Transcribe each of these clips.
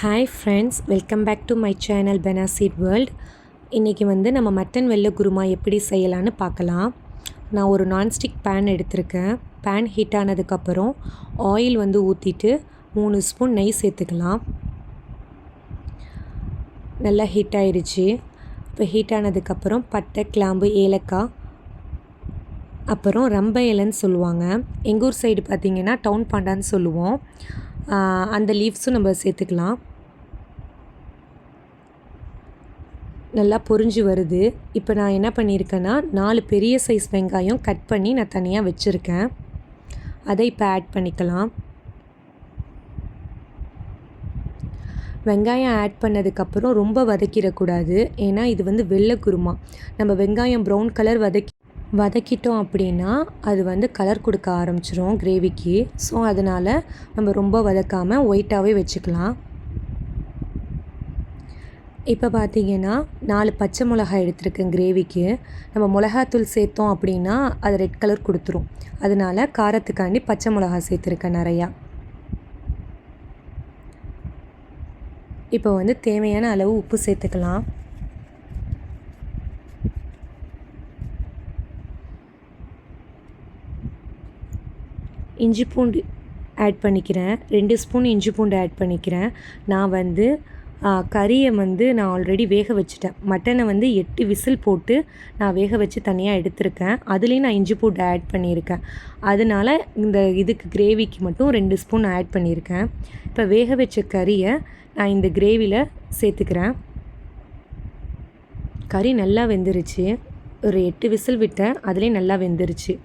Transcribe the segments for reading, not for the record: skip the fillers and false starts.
Hi friends, welcome back to my channel பெனாசீட் world. இன்றைக்கி வந்து நம்ம மட்டன் வெள்ளை குருமா எப்படி செய்யலான்னு பார்க்கலாம். நான் ஒரு நான்ஸ்டிக் பேன் எடுத்திருக்கேன். பேன் ஹீட் ஆனதுக்கப்புறம் ஆயில் வந்து ஊற்றிட்டு 3 ஸ்பூன் நெய் சேர்த்துக்கலாம். நல்லா ஹீட் ஆயிடுச்சு. இப்போ ஹீட் ஆனதுக்கப்புறம் பட்டை, கிராம்பு, ஏலக்காய், அப்புறம் ரம்ப இலைன்னு சொல்லுவாங்க. எங்கள் ஊர் சைடு பார்த்திங்கன்னா டவுன் பாண்டான்னு சொல்லுவோம். அந்த லீவ்ஸும் நம்ம சேர்த்துக்கலாம். நல்லா பொரிஞ்சு வருது. இப்போ நான் என்ன பண்ணியிருக்கேன்னா 4 பெரிய சைஸ் வெங்காயம் கட் பண்ணி நான் தனியாக வச்சுருக்கேன். அதை இப்போ ஆட் பண்ணிக்கலாம். வெங்காயம் ஆட் பண்ணதுக்கப்புறம் ரொம்ப வதக்கிடக்கூடாது. ஏன்னா இது வந்து வெள்ளை குருமா. நம்ம வெங்காயம் ப்ரௌன் கலர் வதக்கிட்டோம் அப்படின்னா அது வந்து கலர் கொடுக்க ஆரம்பிச்சிரும் கிரேவிக்கு. ஸோ அதனால் நம்ம ரொம்ப வதக்காமல் ஒயிட்டாகவே வச்சுக்கலாம். இப்போ பார்த்திங்கன்னா 4 பச்சை மிளகாய் எடுத்துருக்கேன் கிரேவிக்கு. நம்ம மிளகாத்தூள் சேர்த்தோம் அப்படின்னா அது ரெட் கலர் கொடுத்துரும். அதனால் காரத்துக்காண்டி பச்சை மிளகாய் சேர்த்துருக்கேன் நிறையா. இப்போ வந்து தேவையான அளவு உப்பு சேர்த்துக்கலாம். இஞ்சி பூண்டு ஆட் பண்ணிக்கிறேன். 2 ஸ்பூன் இஞ்சி பூண்டு ஆட் பண்ணிக்கிறேன். நான் வந்து கறியை வந்து நான் ஆல்ரெடி வேக வச்சுட்டேன். மட்டனை வந்து 8 விசில் போட்டு நான் வேக வச்சு தனியாக எடுத்திருக்கேன். அதுலேயும் நான் இஞ்சி பூண்டு ஆட் பண்ணியிருக்கேன். அதனால் இந்த இதுக்கு கிரேவிக்கு மட்டும் 2 ஸ்பூன் ஆட் பண்ணியிருக்கேன். இப்போ வேக வச்ச கறியை நான் இந்த கிரேவியில் சேர்த்துக்கிறேன். கறி நல்லா வெந்துருச்சு. ஒரு 8 விசில் விட்டேன். அதுலேயும் நல்லா வெந்துருச்சு.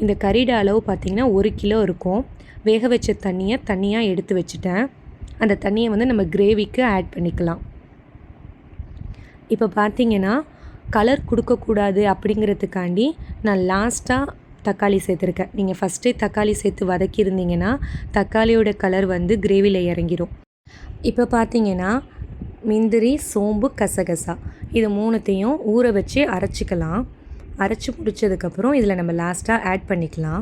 இந்த கறியோட அளவு பார்த்திங்கன்னா 1 கிலோ இருக்கும். வேக வச்ச தண்ணியை தனியாக எடுத்து வச்சுட்டேன். அந்த தண்ணியை வந்து நம்ம கிரேவிக்கு ஆட் பண்ணிக்கலாம். இப்போ பார்த்திங்கன்னா கலர் கொடுக்கக்கூடாது அப்படிங்கிறதுக்காண்டி நான் லாஸ்ட்டாக தக்காளி சேர்த்துருக்கேன். நீங்கள் ஃபஸ்ட்டே தக்காளி சேர்த்து வதக்கியிருந்தீங்கன்னா தக்காளியோட கலர் வந்து கிரேவியில் இறங்கிடும். இப்போ பார்த்திங்கன்னா முந்திரி, சோம்பு, கசகசா இது 3த்தையும் ஊற வச்சு அரைச்சிக்கலாம். அரைச்சி முடித்ததுக்கப்புறம் இதில் நம்ம லாஸ்ட்டாக ஆட் பண்ணிக்கலாம்.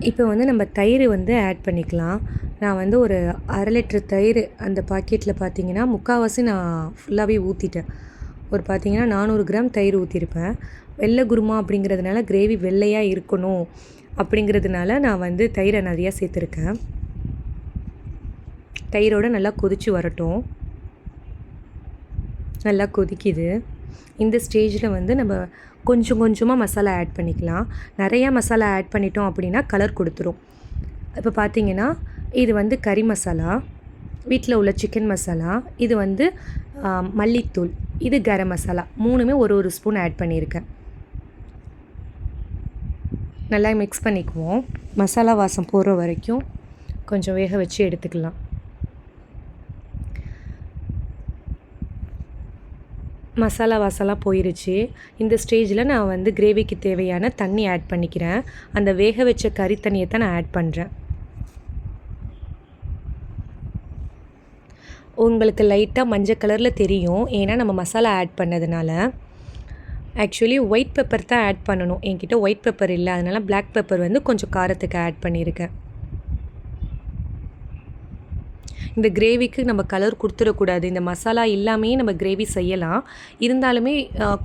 இப்போ வந்து நம்ம தயிர் வந்து ஆட் பண்ணிக்கலாம். நான் வந்து ஒரு 1/2 லிட்டர் தயிர் அந்த பாக்கெட்டில் பார்த்திங்கன்னா முக்கால்வாசி நான் ஃபுல்லாகவே ஊற்றிட்டேன். ஒரு பார்த்திங்கன்னா 400 கிராம் தயிர் ஊற்றிருப்பேன். வெள்ளை குருமா அப்படிங்கிறதுனால கிரேவி வெள்ளையாக இருக்கணும் அப்படிங்கிறதுனால நான் வந்து தயிரை நிறையா சேர்த்துருக்கேன். தயிரோடு நல்லா கொதித்து வரட்டும். நல்லா கொதிக்குது. இந்த ஸ்டேஜில் வந்து நம்ம கொஞ்சம் கொஞ்சமாக மசாலா ஆட் பண்ணிக்கலாம். நிறையா மசாலா ஆட் பண்ணிட்டோம் அப்படின்னா கலர் கொடுத்துரும். இப்போ பார்த்திங்கன்னா இது வந்து கறி மசாலா, வீட்டில் உள்ள சிக்கன் மசாலா, இது வந்து மல்லித்தூள், இது கரம் மசாலா, 3மே ஒரு ஸ்பூன் ஆட் பண்ணியிருக்கேன். நல்லா மிக்ஸ் பண்ணிக்குவோம். மசாலா வாசம் போகிற வரைக்கும் கொஞ்சம் வேக வச்சு எடுத்துக்கலாம். மசாலா வாசலாம் போயிருச்சு. இந்த ஸ்டேஜில் நான் வந்து கிரேவிக்கு தேவையான தண்ணி ஆட் பண்ணிக்கிறேன். அந்த வேக வச்ச கறி தண்ணியை தான் நான் ஆட் பண்ணுறேன். உங்களுக்கு லைட்டாக மஞ்சள் கலரில் தெரியும், ஏன்னா நம்ம மசாலா ஆட் பண்ணதுனால. ஆக்சுவலி ஒயிட் பெப்பர் தான் ஆட் பண்ணணும். என்கிட்ட ஒயிட் பெப்பர் இல்லை, அதனால் பிளாக் பெப்பர் வந்து கொஞ்சம் காரத்துக்கு ஆட் பண்ணியிருக்கேன். இந்த கிரேவிக்கு நம்ம கலர் கொடுத்துடக்கூடாது. இந்த மசாலா இல்லாமே நம்ம கிரேவி செய்யலாம். இருந்தாலுமே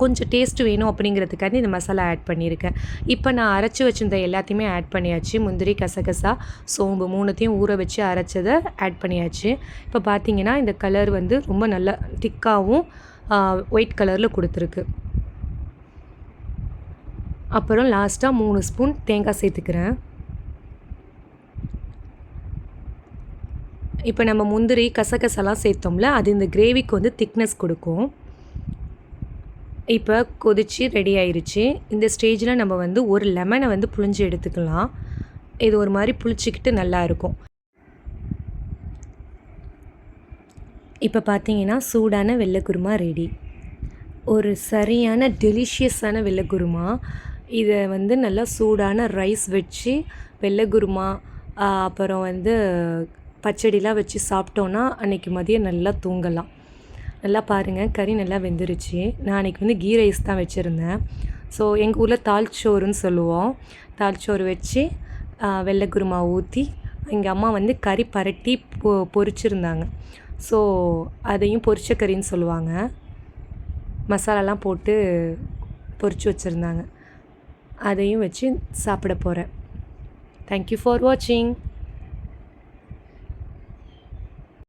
கொஞ்சம் டேஸ்ட் வேணும் அப்படிங்கிறதுக்காண்டி இந்த மசாலா ஆட் பண்ணியிருக்கேன். இப்போ நான் அரைச்சி வச்சுருந்த எல்லாத்தையுமே ஆட் பண்ணியாச்சு. முந்திரி, கசகசா, சோம்பு 3த்தையும் ஊற வச்சு அரைச்சதை ஆட் பண்ணியாச்சு. இப்போ பார்த்திங்கன்னா இந்த கலர் வந்து ரொம்ப நல்லா திக்காகவும் ஒயிட் கலரில் கொடுத்துருக்கு. அப்புறம் லாஸ்ட்டாக 3 ஸ்பூன் தேங்காய் சேர்த்துக்கிறேன். இப்போ நம்ம முந்திரி, கசகசாலாம் சேர்த்தோம்ல, அது இந்த கிரேவிக்கு வந்து திக்னஸ் கொடுக்கும். இப்போ கொதித்து ரெடி ஆயிடுச்சு. இந்த ஸ்டேஜில் நம்ம வந்து ஒரு லெமனை வந்து புழிஞ்சு எடுத்துக்கலாம். இது ஒரு மாதிரி புளிச்சிக்கிட்டு நல்லாயிருக்கும். இப்போ பார்த்திங்கன்னா சூடான வெள்ளை குருமா ரெடி. ஒரு சரியான டெலிஷியஸான வெள்ளை குருமா. இதை வந்து நல்லா சூடான ரைஸ் வச்சு வெள்ளை குருமா, அப்புறம் வந்து பச்சடிலாம் வச்சு சாப்பிட்டோன்னா அன்றைக்கி மதியம் நல்லா தூங்கலாம். நல்லா பாருங்கள், கறி நல்லா வெந்துருச்சு. நான் அன்றைக்கி வந்து கீ ரைஸ் தான் வச்சுருந்தேன். ஸோ எங்கள் ஊரில் தால்ச்சோறுன்னு சொல்லுவோம். தால்ச்சோறு வச்சு வெள்ளை குருமா ஊற்றி எங்கள் அம்மா வந்து கறி பரட்டி பொரிச்சிருந்தாங்க. ஸோ அதையும் பொரிச்ச கறின்னு சொல்லுவாங்க. மசாலாலாம் போட்டு பொரிச்சு வச்சுருந்தாங்க. அதையும் வச்சு சாப்பிட போகிறேன். தேங்க்யூ ஃபார் வாட்சிங்.